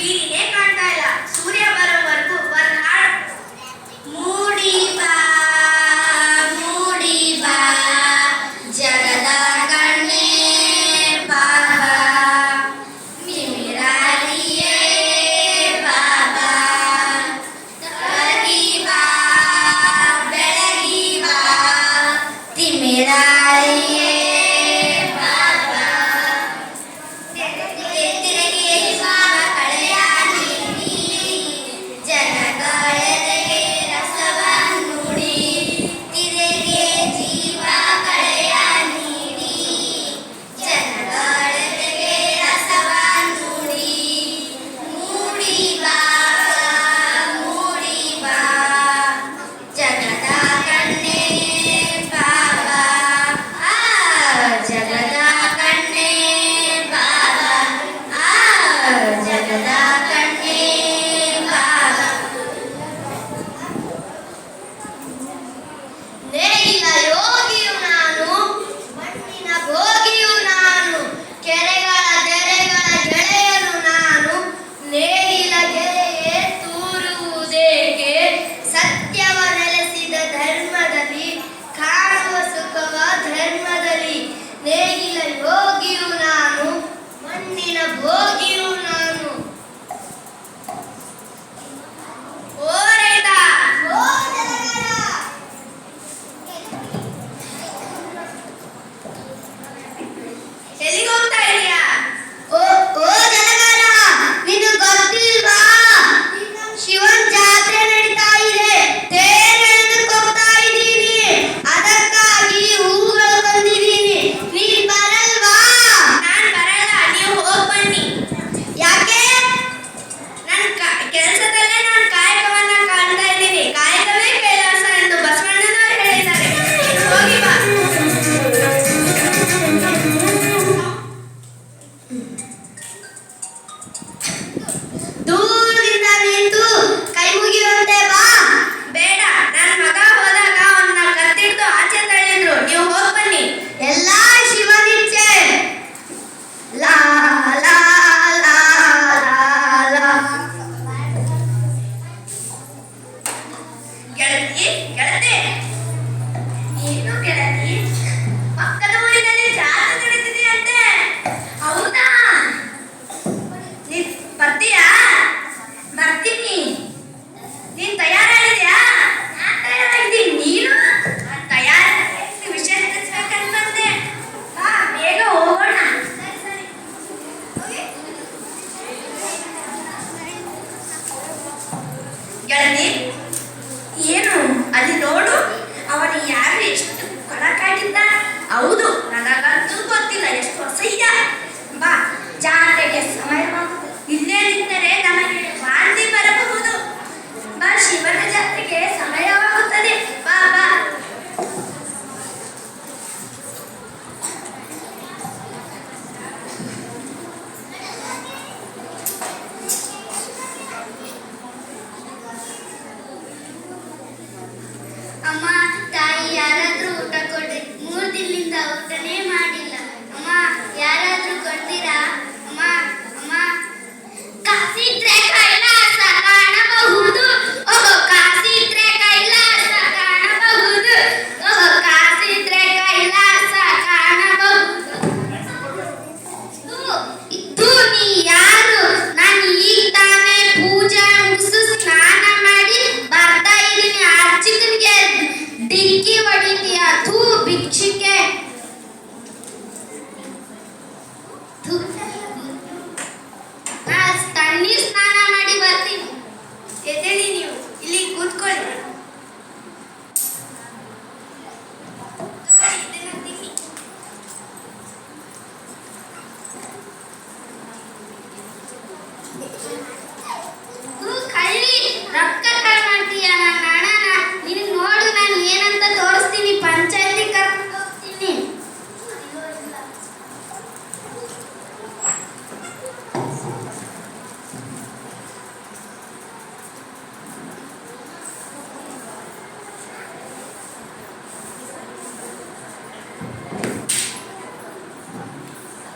ಬೀದಿನೇ ಕಾಣ್ತಾ ಇಲ್ಲ. ಸೂರ್ಯ ಬರೋವರೆಗೂ ಒಂದ್ ಹಾಡು. ಮೂಡಿ ಬಾ ಮೂಡಿ ಬಾ ಜಗದ ಕಣ್ಣೇ ಬಾಬಾ ಮಿರಾರಿಯೇ ಬಾಬಾ ಕರಗಿ ಬಾ ಬೆಳಗಿ ಬಾ ತಿಮಿರಾರಿಯೇ ಏನು ಅಲ್ಲಿ ನೋಡು, ಅವನು ಯಾರು ಎಷ್ಟು ಕೊಳಕಾಗಿದ್ದ. ಹೌದು, ನನಗಂತೂ ಗೊತ್ತಿಲ್ಲ ಎಷ್ಟು ವರ್ಷ ಈಗ. ಬಾ, ಜಾತ್ರೆಗೆ ಸಮಯವಾಗುವುದು. ಇಲ್ಲೇ ನಿಂತರೆ ನಮಗೆ ವಾಂತಿ ಬರಬಹುದು. ಬಾ, ಶಿವನ ಜಾತ್ರೆಗೆ ಸಮಯವಾಗುತ್ತದೆ. ಬಾ ಬಾ. ಅಮ್ಮ, ತಾಯಿ ಯಾರಾದ್ರೂ ಊಟ ಕೊಡ್ರಿ. 3 ದಿನದಿಂದ ಊಟನೇ ಮಾಡಿಲ್ಲ. ಅಮ್ಮ, ಯಾರಾದ್ರೂ ಕೊಡ್ತೀರಾ? ಅಮ್ಮ ಅಮ್ಮ ಕಾಸಿದ್ರೆ ಕೈಲಾಸ ಕಾಣಬಹುದು. ಓಹೋ, ಕಾಸಿದ್ರೆ ಕೈಲಾಸ ಕಾಣಬಹುದು. ಓಹೋ, ಕಾಸಿದ್ರೆ ಕೈಲಾಸ ಕಾಣಬಹುದು. ಇದು ನೀ ಯಾರು? ನಾನು ಈಗ ತಾನೇ ಪೂಜೆ ಮುಗಿಸು ಸ್ನಾನ ಮಾಡಿ ಬರ್ತಾ ಇದ್ದೀನಿ. ಅರ್ಚಕನಿಗೆ ಡಿಕ್ಕಿ ಹೊಡಿತೀಯ? ಥೂ ಭಿಕ್ಷುಕೆ. ತಣ್ಣೀರ್ ಸ್ನಾನ ಮಾಡಿ ಬರ್ತೀನಿ. ಎದ್ದೇಳಿ, ನೀವು ಇಲ್ಲಿ ಕೂತ್ಕೊಳ್ಳಿ. ಕಳ್ಳಿ, ರೊಕ್ಕ ಕಳ್ ಮಾಡ್ತೀಯ ನನ್ನ ಹಣನ. ನಿನಗೆ ನೋಡು, ನಾನು ಏನಂತ ತೋರಿಸ್ತೀನಿ. ಪಂಚಾಯತಿ ಕರ್ಕೊಂಡು ಹೋಗ್ತೀನಿ.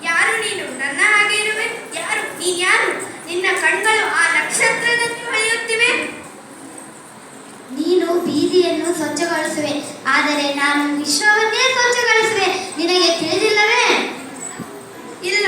ಯಾರು ನೀನು? ನನ್ನ ಹಾಗೆ ಇರುವೆ. ಯಾರು ನೀನ್? ಯಾರು ನಿನ್ನ ಕಣ್ಗಳು ಆ ನಕ್ಷತ್ರದಂತೆ ಹೊಳೆಯುತ್ತಿವೆ. ನೀನು ಬೀದಿಯನ್ನು ಸ್ವಚ್ಛಗೊಳಿಸುವೆ, ಆದರೆ ನಾನು ವಿಶ್ವವನ್ನೇ ಸ್ವಚ್ಛಗೊಳಿಸುವೆ. ನಿನಗೆ ತಿಳಿದಿಲ್ಲವೇ? ಇಲ್ಲ,